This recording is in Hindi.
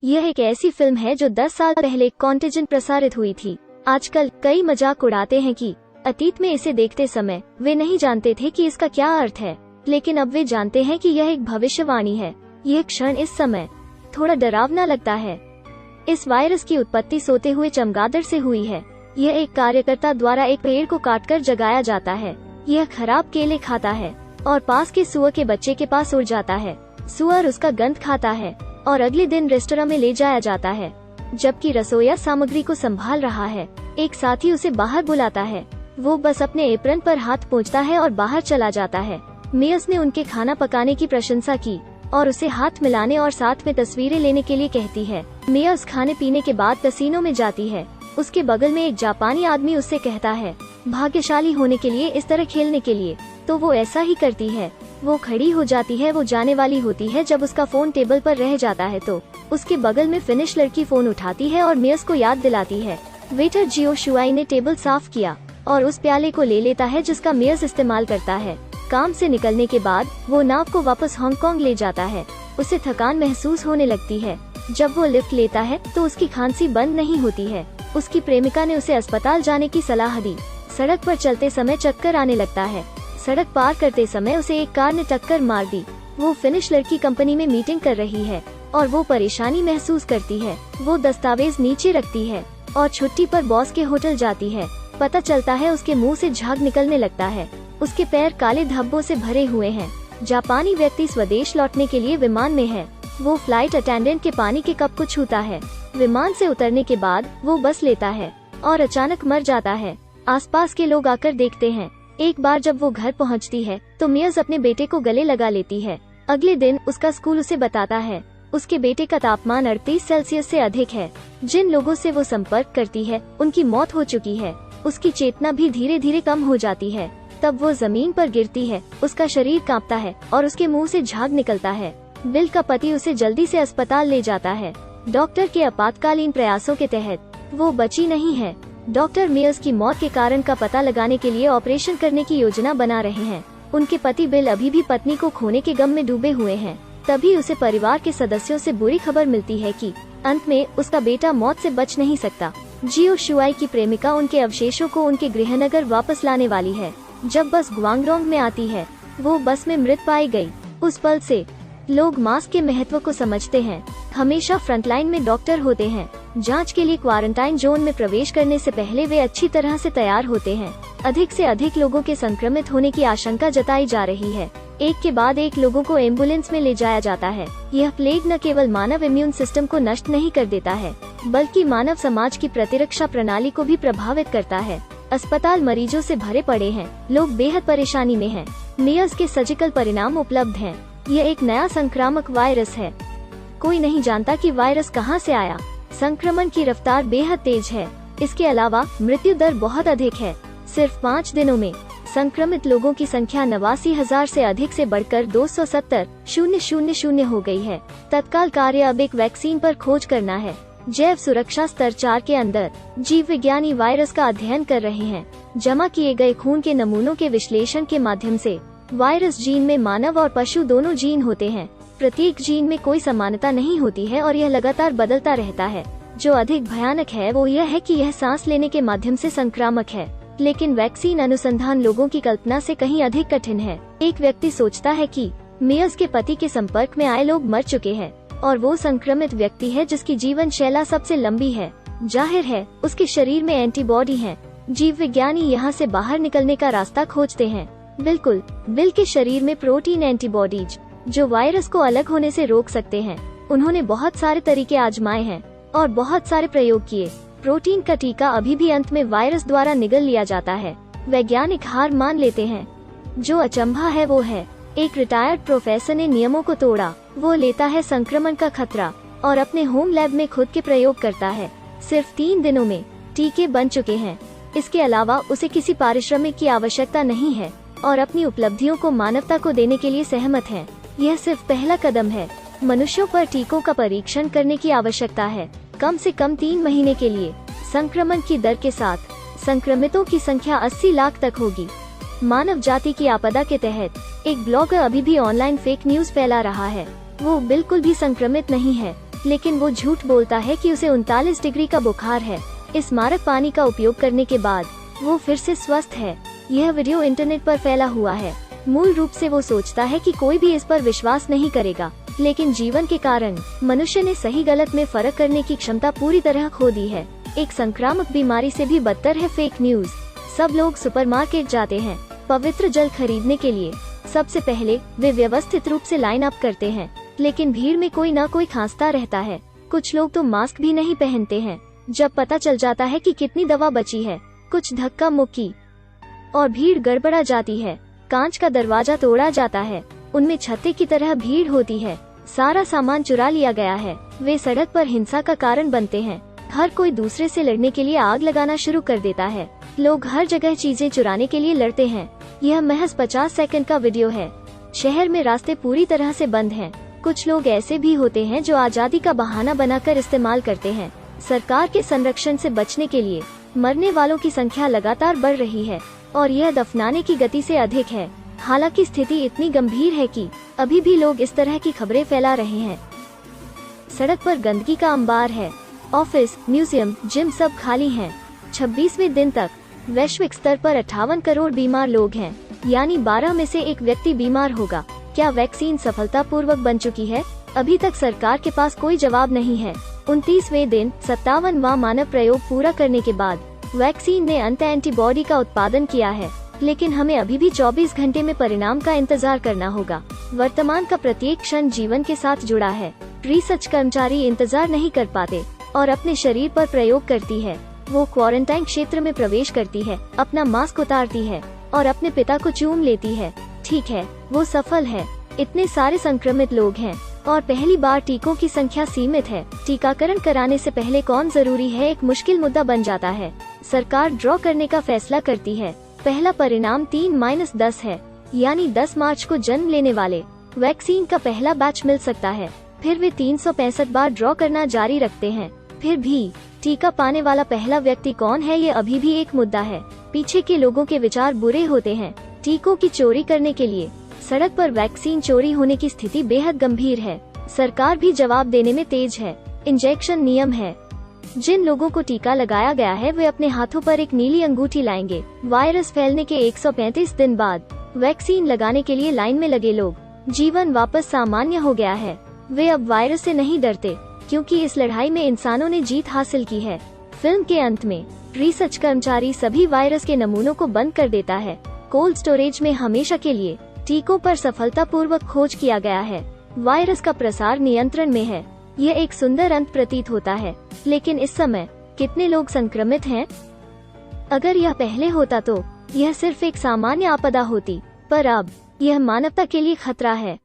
यह एक ऐसी फिल्म है जो 10 साल पहले कॉन्टिजेंट प्रसारित हुई थी। आजकल कई मजाक उड़ाते हैं कि अतीत में इसे देखते समय वे नहीं जानते थे कि इसका क्या अर्थ है, लेकिन अब वे जानते हैं कि यह एक भविष्यवाणी है। यह क्षण इस समय थोड़ा डरावना लगता है। इस वायरस की उत्पत्ति सोते हुए चमगादड़ से हुई है। यह एक कार्यकर्ता द्वारा एक पेड़ को काटकर जगाया जाता है। यह खराब केले खाता है और पास के सुअर के बच्चे के पास उड़ जाता है। सुअर उसका गंध खाता है और अगले दिन रेस्टोरेंट में ले जाया जाता है। जबकि रसोइया सामग्री को संभाल रहा है, एक साथी उसे बाहर बुलाता है। वो बस अपने एप्रन पर हाथ पोंछता है और बाहर चला जाता है। मेयर्स ने उनके खाना पकाने की प्रशंसा की और उसे हाथ मिलाने और साथ में तस्वीरें लेने के लिए कहती है। मेयर्स खाने पीने के बाद कैसीनो में जाती है। उसके बगल में एक जापानी आदमी उससे कहता है, भाग्यशाली होने के लिए, इस तरह खेलने के लिए। तो वो ऐसा ही करती है। वो खड़ी हो जाती है। वो जाने वाली होती है जब उसका फोन टेबल पर रह जाता है तो उसके बगल में फिनिश लड़की फोन उठाती है और मेयर्स को याद दिलाती है। वेटर जियो शुआई ने टेबल साफ किया और उस प्याले को ले लेता है जिसका मेयर्स इस्तेमाल करता है। काम से निकलने के बाद वो नाव को वापस हांगकांग ले जाता है। उसे थकान महसूस होने लगती है। जब वो लिफ्ट लेता है तो उसकी खांसी बंद नहीं होती है। उसकी प्रेमिका ने उसे अस्पताल जाने की सलाह दी। सड़क पर चलते समय चक्कर आने लगता है। सड़क पार करते समय उसे एक कार ने टक्कर मार दी। वो फिनिश लड़की कंपनी में मीटिंग कर रही है और वो परेशानी महसूस करती है। वो दस्तावेज नीचे रखती है और छुट्टी पर बॉस के होटल जाती है। पता चलता है उसके मुंह से झाग निकलने लगता है। उसके पैर काले धब्बों से भरे हुए हैं। जापानी व्यक्ति स्वदेश लौटने के लिए विमान में है। वो फ्लाइट अटेंडेंट के पानी के कप को छूता है। विमान से उतरने के बाद वो बस लेता है और अचानक मर जाता है। आसपास के लोग आकर देखते हैं। एक बार जब वो घर पहुंचती है तो मेयर्स अपने बेटे को गले लगा लेती है। अगले दिन उसका स्कूल उसे बताता है उसके बेटे का तापमान 38 सेल्सियस से अधिक है। जिन लोगों से वो संपर्क करती है उनकी मौत हो चुकी है। उसकी चेतना भी धीरे धीरे कम हो जाती है। तब वो जमीन पर गिरती है। उसका शरीर कांपता है और उसके मुंह से झाग निकलता है। बिल का पति उसे जल्दी से अस्पताल ले जाता है। डॉक्टर के आपातकालीन प्रयासों के तहत वो बची नहीं है। डॉक्टर मेयर्स की मौत के कारण का पता लगाने के लिए ऑपरेशन करने की योजना बना रहे हैं। उनके पति बिल अभी भी पत्नी को खोने के गम में डूबे हुए हैं। तभी उसे परिवार के सदस्यों से बुरी खबर मिलती है कि अंत में उसका बेटा मौत से बच नहीं सकता। जियो शुआई की प्रेमिका उनके अवशेषों को उनके गृहनगर वापस लाने वाली है। जब बस ग्वांगडोंग में आती है, वो बस में मृत पाई गई। उस पल से लोग मास्क के महत्व को समझते हैं। हमेशा फ्रंटलाइन में डॉक्टर होते हैं। जांच के लिए क्वारंटाइन जोन में प्रवेश करने से पहले वे अच्छी तरह से तैयार होते हैं। अधिक से अधिक लोगों के संक्रमित होने की आशंका जताई जा रही है। एक के बाद एक लोगों को एम्बुलेंस में ले जाया जाता है। यह प्लेग न केवल मानव इम्यून सिस्टम को नष्ट नहीं कर देता है, बल्कि मानव समाज की प्रतिरक्षा प्रणाली को भी प्रभावित करता है। अस्पताल मरीजों से भरे पड़े हैं। लोग बेहद परेशानी में हैं। मेयर्स के सर्जिकल परिणाम उपलब्ध हैं। यह एक नया संक्रामक वायरस है। कोई नहीं जानता कि वायरस कहां से आया। संक्रमण की रफ्तार बेहद तेज है। इसके अलावा मृत्यु दर बहुत अधिक है। सिर्फ 5 दिनों में संक्रमित लोगों की संख्या 89,000 से अधिक से बढ़कर 270,000 हो गई है। तत्काल कार्य अब एक वैक्सीन पर खोज करना है। जैव सुरक्षा स्तर 4 के अंदर जीव विज्ञानी वायरस का अध्ययन कर रहे हैं। जमा किए गए खून के नमूनों के विश्लेषण के माध्यम से वायरस जीन में मानव और पशु दोनों जीन होते हैं। प्रत्येक जीन में कोई समानता नहीं होती है और यह लगातार बदलता रहता है। जो अधिक भयानक है वो यह है कि यह सांस लेने के माध्यम से संक्रामक है। लेकिन वैक्सीन अनुसंधान लोगों की कल्पना से कहीं अधिक कठिन है। एक व्यक्ति सोचता है कि मेयर्स के पति के संपर्क में आए लोग मर चुके हैं और वो संक्रमित व्यक्ति है जिसकी जीवन शैला सबसे लंबी है। जाहिर है उसके शरीर में एंटीबॉडी है। जीव विज्ञानी यहाँ से बाहर निकलने का रास्ता खोजते हैं। बिल्कुल, बिल के शरीर में प्रोटीन एंटीबॉडीज जो वायरस को अलग होने से रोक सकते हैं। उन्होंने बहुत सारे तरीके आजमाए हैं और बहुत सारे प्रयोग किए। प्रोटीन का टीका अभी भी अंत में वायरस द्वारा निगल लिया जाता है। वैज्ञानिक हार मान लेते हैं। जो अचंभा है वो है, एक रिटायर्ड प्रोफेसर ने नियमों को तोड़ा। वो लेता है संक्रमण का खतरा और अपने होम लैब में खुद के प्रयोग करता है। सिर्फ 3 दिनों में टीके बन चुके हैं। इसके अलावा उसे किसी पारिश्रमिक की आवश्यकता नहीं है और अपनी उपलब्धियों को मानवता को देने के लिए सहमत है। यह सिर्फ पहला कदम है। मनुष्यों पर टीकों का परीक्षण करने की आवश्यकता है, कम से कम 3 महीने के लिए। संक्रमण की दर के साथ संक्रमितों की संख्या 80 लाख तक होगी। मानव जाति की आपदा के तहत एक ब्लॉगर अभी भी ऑनलाइन फेक न्यूज फैला रहा है। वो बिल्कुल भी संक्रमित नहीं है। लेकिन वो झूठ बोलता है कि उसे 39 डिग्री का बुखार है। इस मारक पानी का उपयोग करने के बाद वो फिर से स्वस्थ है। यह वीडियो इंटरनेट पर फैला हुआ है। मूल रूप से वो सोचता है कि कोई भी इस पर विश्वास नहीं करेगा, लेकिन जीवन के कारण मनुष्य ने सही गलत में फर्क करने की क्षमता पूरी तरह खो दी है। एक संक्रामक बीमारी से भी बदतर है फेक न्यूज। सब लोग सुपरमार्केट जाते हैं पवित्र जल खरीदने के लिए। सबसे पहले वे व्यवस्थित रूप से लाइन अप करते हैं, लेकिन भीड़ में कोई न कोई खांसता रहता है। कुछ लोग तो मास्क भी नहीं पहनते हैं। जब पता चल जाता है कि कितनी दवा बची है, कुछ धक्का मुक्की और भीड़ गड़बड़ा जाती है। कांच का दरवाजा तोड़ा जाता है, उनमें छत्ते की तरह भीड़ होती है। सारा सामान चुरा लिया गया है। वे सड़क पर हिंसा का कारण बनते हैं। हर कोई दूसरे से लड़ने के लिए आग लगाना शुरू कर देता है। लोग हर जगह चीजें चुराने के लिए लड़ते हैं। यह महज 50 सेकंड का वीडियो है। शहर में रास्ते पूरी तरह से बंद हैं। कुछ लोग ऐसे भी होते हैं जो आजादी का बहाना बनाकर इस्तेमाल करते हैं। सरकार के संरक्षण से बचने के लिए मरने वालों की संख्या लगातार बढ़ रही है और यह दफनाने की गति से अधिक है। हालांकि स्थिति इतनी गंभीर है कि अभी भी लोग इस तरह की खबरें फैला रहे हैं। सड़क पर गंदगी का अंबार है। ऑफिस, म्यूजियम, जिम सब खाली हैं। 26वें दिन तक वैश्विक स्तर पर 58 करोड़ बीमार लोग हैं, यानी 12 में से एक व्यक्ति बीमार होगा। क्या वैक्सीन सफलतापूर्वक बन चुकी है? अभी तक सरकार के पास कोई जवाब नहीं है। 29वें दिन 57वां मानव प्रयोग पूरा करने के बाद वैक्सीन ने एंटीबॉडी का उत्पादन किया है, लेकिन हमें अभी भी 24 घंटे में परिणाम का इंतजार करना होगा। वर्तमान का प्रत्येक क्षण जीवन के साथ जुड़ा है। रिसर्च कर्मचारी इंतजार नहीं कर पाते और अपने शरीर पर प्रयोग करती है। वो क्वारंटाइन क्षेत्र में प्रवेश करती है, अपना मास्क उतारती है और अपने पिता को चूम लेती है। ठीक है, वो सफल है। इतने सारे संक्रमित लोग हैं और पहली बार टीकों की संख्या सीमित है। टीकाकरण कराने से पहले कौन जरूरी है, एक मुश्किल मुद्दा बन जाता है। सरकार ड्रॉ करने का फैसला करती है। पहला परिणाम 3-10 है, यानी 10 मार्च को जन्म लेने वाले वैक्सीन का पहला बैच मिल सकता है। फिर वे 365 बार ड्रॉ करना जारी रखते हैं। फिर भी टीका पाने वाला पहला व्यक्ति कौन है, ये अभी भी एक मुद्दा है। पीछे के लोगों के विचार बुरे होते हैं। टीकों की चोरी करने के लिए सड़क पर वैक्सीन चोरी होने की स्थिति बेहद गंभीर है। सरकार भी जवाब देने में तेज है। इंजेक्शन नियम है। जिन लोगों को टीका लगाया गया है वे अपने हाथों पर एक नीली अंगूठी लाएंगे। वायरस फैलने के 135 दिन बाद वैक्सीन लगाने के लिए लाइन में लगे लोग। जीवन वापस सामान्य हो गया है। वे अब वायरस से नहीं डरते, क्योंकि इस लड़ाई में इंसानों ने जीत हासिल की है। फिल्म के अंत में रिसर्च कर्मचारी सभी वायरस के नमूनों को बंद कर देता है। कोल्ड स्टोरेज में हमेशा के लिए टीकों पर सफलतापूर्वक खोज किया गया है। वायरस का प्रसार नियंत्रण में है। यह एक सुंदर अंत प्रतीत होता है, लेकिन इस समय कितने लोग संक्रमित हैं? अगर यह पहले होता तो यह सिर्फ एक सामान्य आपदा होती, पर अब यह मानवता के लिए खतरा है।